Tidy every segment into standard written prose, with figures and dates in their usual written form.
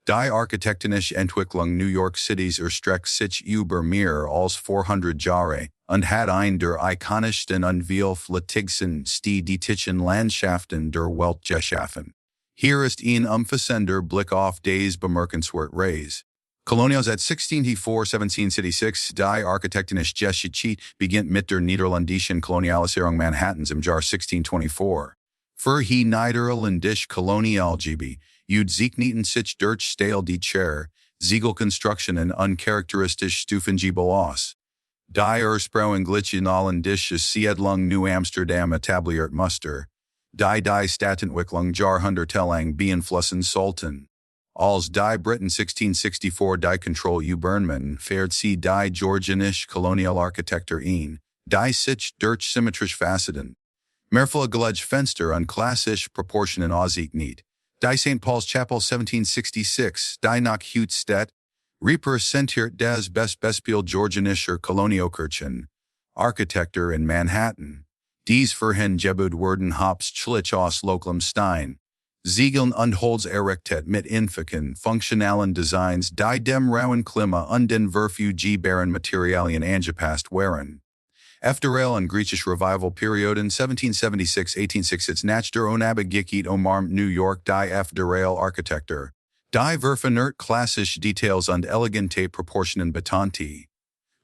Die architektonische Entwicklung New York City's erstreckt sich über mehr als 400 Jahre und hat eine der ikonischsten und vielfältigsten städtischen Landschaften der Welt geschaffen. Hier ist ein umfassender Blick auf des bemerkenswert Reis. Kolonialzeit 1604-1776 Die architektonische Geschichte beginnt mit der niederländischen Kolonialisierung Manhattans im Jahr 1624. Für die niederländische Kolonialgebiete zeichnen sich durch Style die Chair, Ziegelkonstruktionen uncharakteristisch Stufengiebel aus. Die Ursprung niederländische Siedlung New Amsterdam etabliert Muster. Die Stadtentwicklung Jahrhundertelang beeinflussen sollten. Als die Briten 1664 die Kontrolle übernahmen, fährt sie die georgische Kolonialarchitektur ein, die sich durch symmetrisch Facetten, mehrfarbige Fenster und klassische Proportionen auszeichnet. Die St. Paul's Chapel 1766, die nach Hutstedt, repräsentiert das Beispiel georgischer Kolonialkirchen, Architektur in Manhattan. Dies verhingebaut wurden hauptsächlich aus lokalem Stein, Ziegeln und Holz errichtet mit einfachen, funktionalen Designs, die dem rauen Klima und den verfügbaren Materialien angepasst waren. Föderale und Griechische Revival-Periode 1776-1866 nach der Unabhängigkeit umarmt New York die Föderale Architektur. Die verfeinert klassische Details und elegante Proportionen betonte.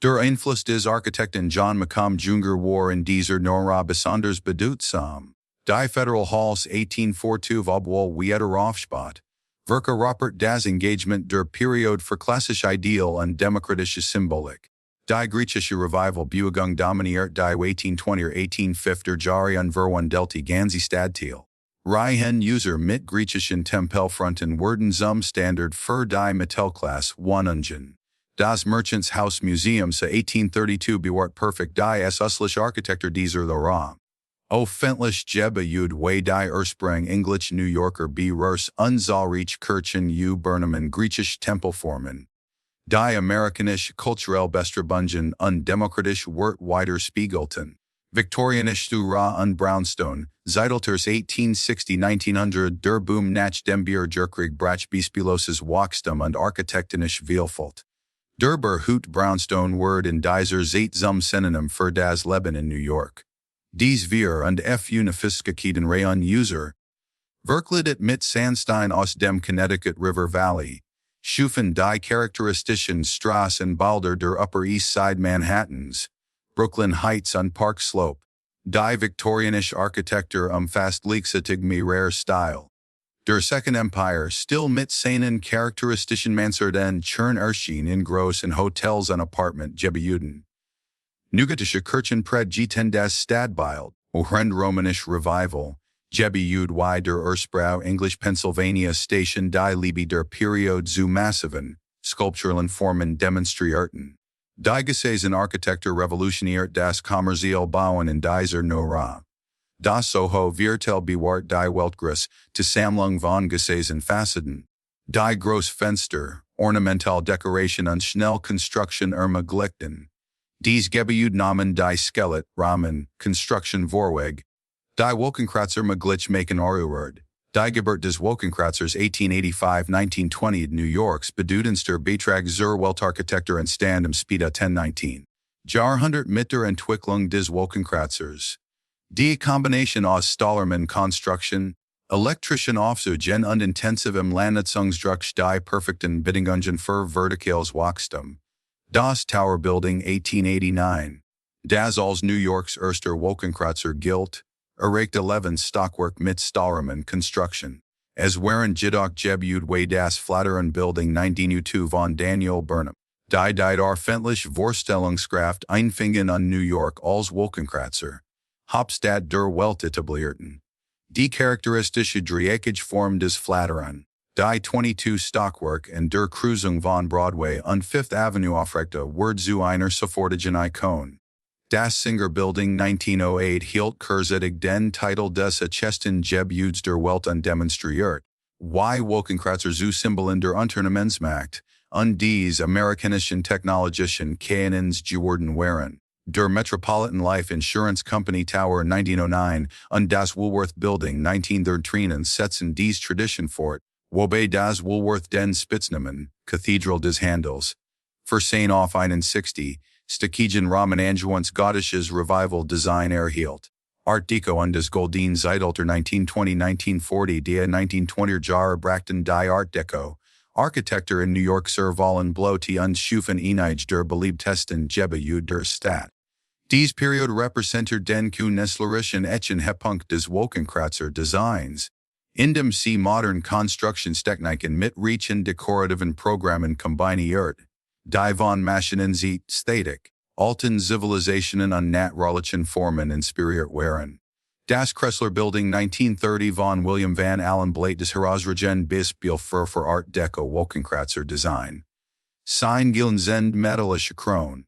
Der Einfluss des Architekten John Macomb Jr. war in dieser Nora besonders bedeutsam. Die Federal Halls 1842 obwohl weiter aufspot. Werke Robert das Engagement der Periode für klassische Ideal und demokratische Symbolik. Die Griechische Revival-Bewegung dominiert die 1820er 1850er Jahre und verwandelte ganze Stadtteil. Reihen User mit griechischen Tempelfronten wurden zum Standard für die Mittelklasse Wohnungen. Das Merchants Museum 1832 bewahrt perfekt die östliche Architektur dieser Ära. Offentlich gebeut die Ursprung English New Yorker Beruhrs und zahlreiche Kirchen übernahmen griechische Tempelformen. Die amerikanische kulturelle Bestrabungen und demokratische Wert weiter spiegelten. Viktorianische Ära und Brownstone-Zeitalters 1860-1900 der Boom nach dem Bürgerkrieg brach beispielloses Wachstum und architektonische Vielfalt. Der Berhut Brownstone wird in dieser Zeit zum Synonym für das Leben in New York. Dies wir und Unifisketen Rayon User. Verkleidet mit Sandstein aus dem Connecticut River Valley. Schufen die charakteristischen Straßenbilder der Upper East Side Manhattans, Brooklyn Heights und Park Slope. Die viktorianische Architektur umfasst gleichzeitig mehrerer Style. Der Second Empire still mit seinen charakteristischen Mansarden Churn erschien in großen Hotels und Apartmentgebäuden. Neugotische Kirchen prägten das Stadtbild, während romanische Revival, Gebäude wie der Ursprung English Pennsylvania Station die Liebe der Periode zu massiven, sculpturalen Formen demonstrierten. Die Gesellschaftsarchitektur revolutioniert das Kommerzialbauen in dieser Nora. Das Soho Viertel bewahrt die Weltgröße Sammlung von Gesellschaftsfacetten. Die Großfenster, Ornamental Decoration und Schnellkonstruktion ermöglichten. Dies Gebäude nahmen die Skelett, Rahmen, Konstruktion Vorweg. Die Wolkenkratzers möglich machen Arroward. Die Geburt des Wolkenkratzers 1885-1920 New Yorks bedeutendster Beitrag zur Weltarchitektur entstand im späten 1019. Jahrhundert mit der Entwicklung des Wolkenkratzers. Die Kombination aus Stahlermann-Konstruktion, elektrischen Aufzügen und intensivem Landnutzungsdruck die perfekten Bedingungen für vertikales Wachstum. Das Tower Building 1889. Das als New Yorks erster Wolkenkratzer gilt. Erreicht 11 Stockwerk mit Stahlermann-Konstruktion. Es waren jedoch Gebäude das flatteren Building 1902 von Daniel Burnham. Die öffentliche Vorstellungskraft Einfängen an New York als Wolkenkratzer. Hauptstadt der Welt etablierten. Die charakteristische dreieckige Form des Flatteren. Die 22 Stockwerk in der Kreuzung von Broadway und Fifth Avenue aufrechte wurden zu einer sofortigen Ikon. Das Singer Building 1908 hielt kurzzeitig den Titel des ersten Gebäudes der Welt und demonstriert, wie Wolkenkratzer zu Symbolen der Unternehmensmacht und des amerikanischen technologischen Kanons geworden waren. Der Metropolitan Life Insurance Company Tower 1909 und das Woolworth Building 1913 setzen diese Tradition fort, Wobei das Woolworth den Spitznamen, Cathedral des Handels. Versehen auf 61, Stakegen Rahmen Angewanz Gotisches Revival Design erhielt. Art Deco und das Goldene Zeitalter 1920-1940 der 1920er Jahre brachten die Art Deco, Architektur in New York Servalen Blote und Schufen einige der beliebtesten Gebäude der Stadt. Dies Periode repräsentiert den künstlerischen Höhepunkt des Wolkenkratzer Designs, in dem sie modern Konstruktionstechniken mit reichen dekorativen Programmen kombiniert, die von Maschinen Ästhetik, alten Zivilisationen und naturlichen Formen inspiriert waren. Das Kressler Building 1930 von William Van Allen Blake des Herausragenden Beispiel für Art Deco Wolkenkratzer Design. Sein Gillen metallische Kron.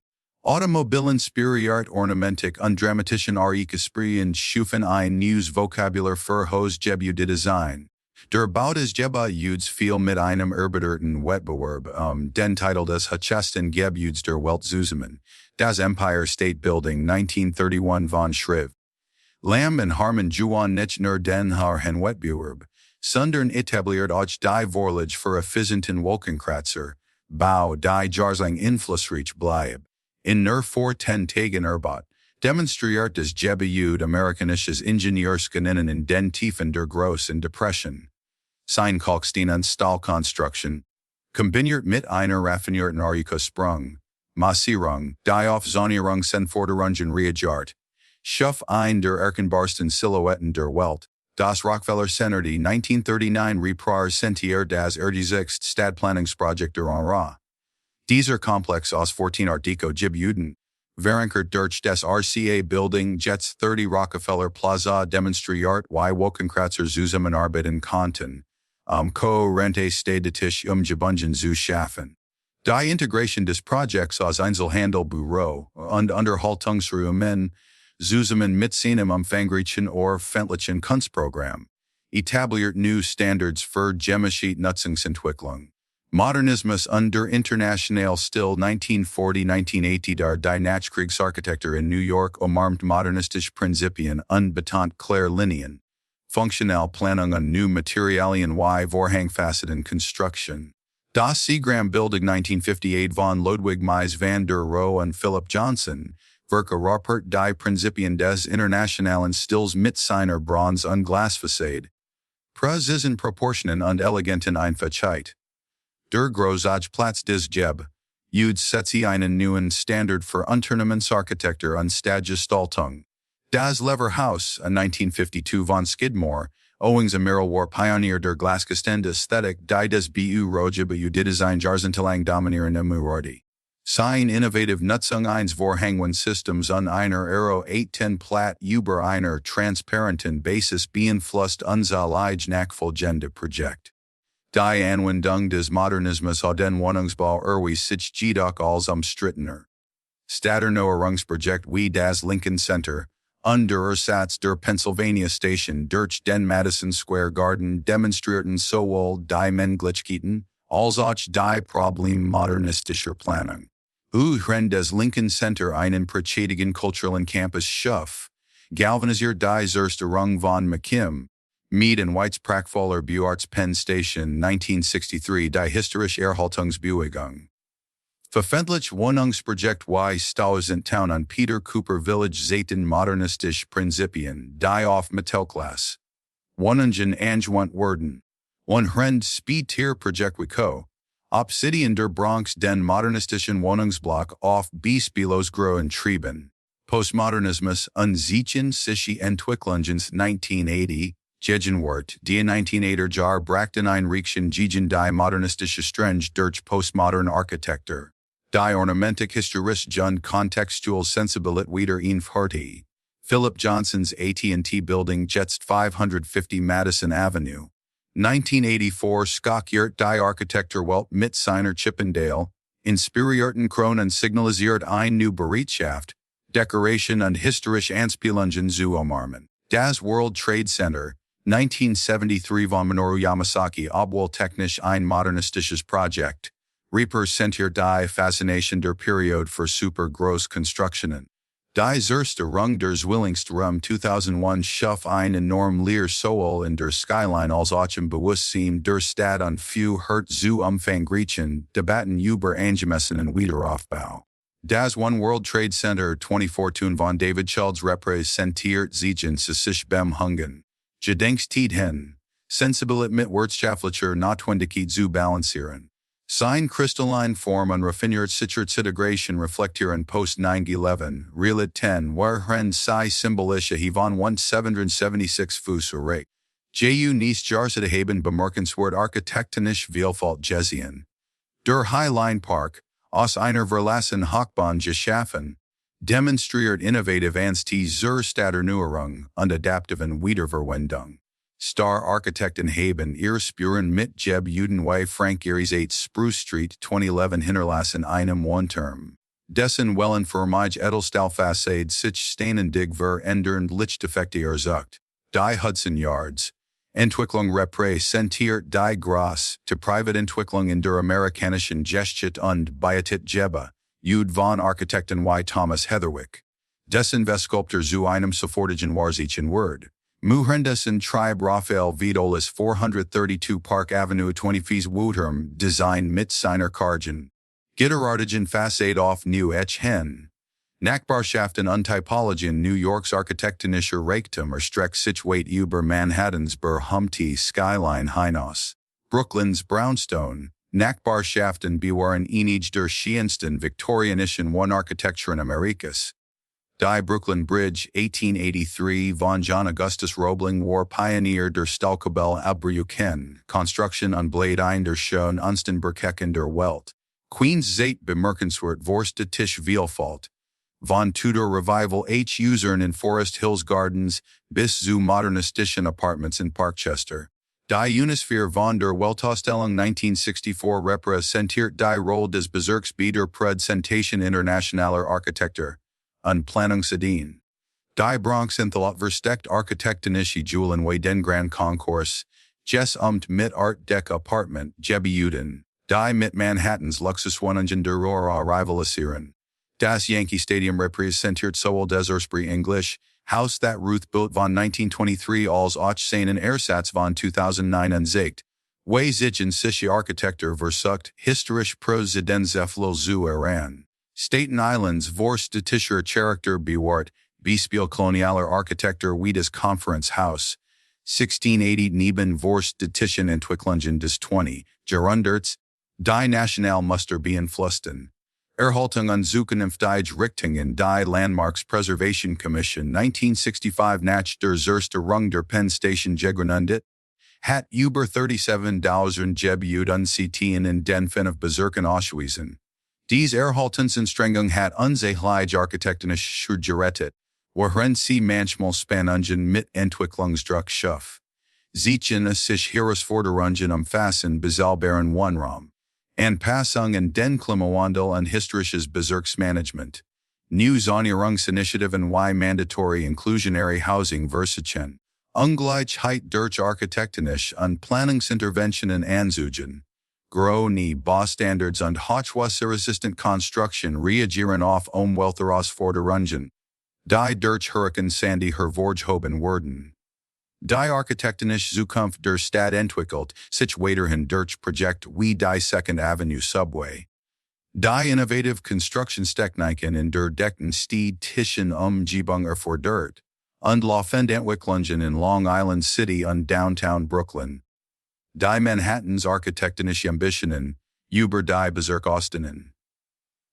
Automobilen Spiriart Ornamentik und dramatischen Architekturien schufen ein neues Vokabular für das Gebäude Design. Der Bau des Gebäudes fiel mit einem erbiderten Wettbewerb den Titel des höchsten Gebäudes der Welt zusammen, das Empire State Building 1931 von Schriv. Lamb und Harmon Juan nicht nur den Harhen Wettbewerb, sondern etabliert auch die Vorlage für effizienten Wolkenkratzer, Bau die Jahrlang influssreich bleib. In nur 10 Tagen Arbeit demonstriert das Gebäude amerikanisches Ingenieursgeninnen in den Tiefen der Großen Depression. Sein Kalkstein und Stahlkonstruktion, kombiniert mit einer raffinierten Architektursprung, Massierung, die auf Zonierung Senforderungen reagiert, schuf ein der erkennbarsten Silhouetten der Welt, das Rockefeller Center die 1939 repräsentiert das erdigste Stadtplanungsprojekt der Ära. Dieser Komplex aus 14 Art Deco Gebäuden, verankert durch das RCA Building Jets 30 Rockefeller Plaza demonstriert wie Wolkenkratzer zusammenarbeiten konnten, kohärente städtisch Umgebungen zu schaffen. Die Integration des Projekts aus Einzelhandelbüro und Unterhaltungsräumen zusammen mit seinem umfangreichen ordentlichen Kunstprogramm etabliert neue Standards für chemische Nutzungsentwicklung. Modernismus under international Stil 1940-1980 die Nachkriegsarchitektur in New York umarmt modernistische Prinzipien und betont klare Linien, funktionelle Planung und neue Materialien wie Vorhangfassaden Konstruktion. Das Seagram Building 1958 von Ludwig Mies van der Rohe und Philip Johnson, Werke Rapport die Prinzipien des internationalen Stils mit seiner Bronze- und Glasfassade. Präzisen Proportionen und eleganten Einfachheit. Der Großartigplatz des Gebäudes setzt einen neuen Standard für Unternehmensarchitektur und Stadtgestaltung. Das Leverhaus, 1952 von Skidmore, owings a Merrill Pioneer der Glasgestände Ästhetik die des Gebäude Design Jahrzehntelang dominieren Murordi. Sein innovative Nutzung eines Vorhangsystems und einer Aero 810 Platt über einer transparenten Basis beeinflusst unser nachfolgende Projekt. Die Anwendung des Modernismus auf den Wohnungsbau sich jedoch als umstrittener. Stadterneuerungsprojekt wie das Lincoln Center, und der Ersatz der Pennsylvania Station durch den Madison Square Garden demonstrierten sowohl die Möglichkeiten als auch die Probleme modernistischer Planung. Wenn des Lincoln Center einen prächtigen kulturellen Campus schuf, galvanisiert die Zerstörung von McKim, Mead and White's prachtvoller Buarts Penn Station 1963 die historische Erhaltungsbewegung. Verfendlich Wohnungsprojekt y Stausenttown an Peter Cooper Village Zayton modernistisch Prinzipien die auf Mittelklasse. Wohnungen angewandelt werden. Rend Speed-Tier Projekt Wico. Obsidian der Bronx den modernistischen Wohnungsblock auf Beispielos Groen Trieben. Postmodernismus und sich Entwicklungens 1980. Gegenwart, die 1980er Jahre brachten Einrichten gegen die modernistische Strenge durch Postmoderne Architektur. Die Ornamentik historisch und kontextual Sensibilität wieder heute. Philip Johnson's AT&T Building jetzt 550 Madison Avenue. 1984 skockiert die Architekturwelt mit seiner Chippendale, inspirierten Kronen signalisiert ein new Bereitschaft, Decoration und historische Anspielungen zu umarmen. Das World Trade Center, 1973 von Minoru Yamasaki obwohl technisch ein modernistisches Projekt, repräsentiert die Faszination der Periode für super Großkonstruktionen. Die erste Rung der Zwillingsstrom 2001 schuf ein enorm leer Soul in der Skyline als Achem Bewusstsein der Stadt und few Hurt zu Griechen, Debatten über angemessenen Wiederaufbau. Das One World Trade Center 2014 von David Schultz repräsentiert sich in sich beim Hungen. Gedenkstätten, sensibilit mit Wirtschaftlicher Notwendigkeit zu balancieren. Sein crystalline Form und raffiniert Integration reflektieren post 9/11, Realit 10, waren sei symbolische Hivon 1776 Fuß erreicht. Ju nies Jarsede haben bemerkenswert architektonisch Vielfalt gesehen. Der Highline Park, aus einer verlassen Hochbahn geschaffen, demonstriert innovative Anstey zur Stadterneuerung und adaptiven Wiederverwendung. Star Architekten haben ihre Spuren mit Gebäuden wie Frankieris 8 Spruce Street 2011 hinterlassen einem Wohnturm. Dessen Wellen für mich Edelstahlfassade sich ständig verändern Lichteffekte ersucht. Die Hudson Yards. Entwicklung repräsentiert die große Privatentwicklung in der amerikanischen Geschichte und bietet Gebe, von Architekten wie Thomas Heatherwick. Dessen Vestsculptor zu einem sofortigen Warsichen Word. Muhendessen Tribe Raphael Vidolis 432 Park Avenue 20 Woterm Design mit seiner Kargen. Gitterartigen Fassade auf New Hen. Nachbarschaften und Typologien New Yorks architektonischer Reichtum erstreckt sich weit über Manhattans berühmte Skyline hinaus. Brooklyns Brownstone. Nachbarschaften bewahren einige der schönsten viktorianischen Wohnarchitekturen Amerikas. Die Brooklyn Bridge 1883 von John Augustus Roebling war Pionier der Stahlkabel Abbrüchen, Construction und Blade ein der Schön Unsten Berkecken der Welt. Queens Zeit bemerkenswert Vorstädtische Vielfalt. Von Tudor Revival Usern in Forest Hills Gardens bis zu modernistischen Apartments in Parkchester. Die Unisphere von der Weltausstellung 1964 repräsentiert die Rolle des Bezirks bei der Präsentation internationaler Architektur. Und Planungsideen. Die Bronx versteckt architektonische Julen wie den Grand Concourse, mit Art Deco Apartment, Gebäuden, die mit Manhattans Luxuswohnungen der Aurora rivalisieren. Das Yankee Stadium repräsentiert sowohl des Ursprung English, Haus that Ruth built von 1923 als auch seinen Ersatz von 2009 anzeigt, wie sich in sich Architektur versucht, historisch Präsidentsheftel zu eran. Staten Islands vorstädtischer Charakter bewahrt, Beispiel kolonialer Architektur wie das Konferenzhaus, 1680 neben vorstädtischen Entwicklungen des 20. Jahrhunderts, die Nationalmuster beeinflussten. Erhaltung und Zukunft Richtungen die Landmarks Preservation Commission 1965 nach der erste Rung der Penn Station gegründet, hat über 37.000 Gebäuden in den 5 Bezirken ausgewiesen. Diese Erhaltungsanstrengung hat unsägliche architektonische gerettet, worin sie manchmal Spannungen mit Entwicklungsdruck schuf. Sichen sich Herausforderungen umfassen bezahlbaren Wohnraum. Anpassung an den Klimawandel und historisches Bezirksmanagement. New Sanierungsinitiativen wie mandatory inclusionary housing versichen. Ungleichheit durch architektonisch und Planungsinterventionen anzugen. Große Baustandards und hochwasserresistent Construction reagieren auf Umweltherausforderungen, die durch Hurricane Sandy hervorgehoben wurden. Die architektonische Zukunft der Stadt entwickelt sich weiterhin durch Projekt wie die Second Avenue Subway. Die innovative Konstruktionstechniken in der deckten städtischen Umgebung erfordert, und laufende Entwicklungen in Long Island City und Downtown Brooklyn. Die Manhattans architektonische Ambitionen, über die Bezirkostenen.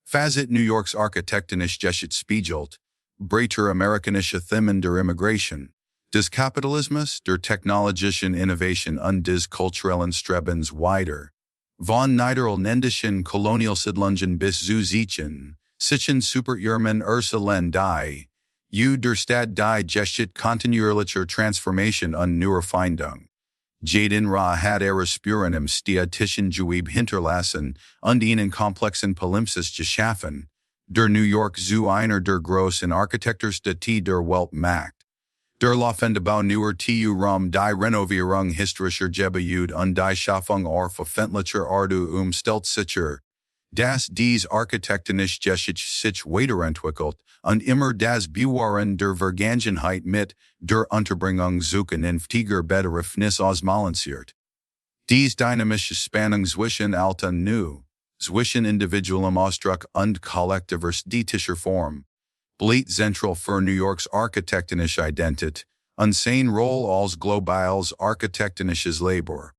Fazit New Yorks architektonische Geschichte spiegelt, breiter amerikanische Themen der Immigration, des Kapitalismus, der technologischen Innovation und des kulturellen Strebens weiter. Von niederländischen Kolonialsiedlungen bis zu Sichen superjürmen Urselen die, der Stadt die Geschichte kontinuierlicher Transformation und Neuerfindung. Jaden Ra hat Spuren im städtischen Gewebe hinterlassen und ihnen komplexen Palimpsest geschaffen, der New York zu einer der großen Architekturstädte der Welt macht. Der laufende Bau neuer Rum die Renovierung historischer Gebäude und die Schaffung verfändlicher Art stellt sicher, Dies architektonische Geschichte sich weiterentwickelt und immer das Bewahren der Vergangenheit mit der Unterbringung suchen in Bedürfnis ausbalanciert. Dies dynamische Spannung zwischen alt und new, zwischen individuellem Ausdruck und kollektiver Form, bleibt zentral für New Yorks architektonische Identität und seine Rolle als globales architektonisches Labor.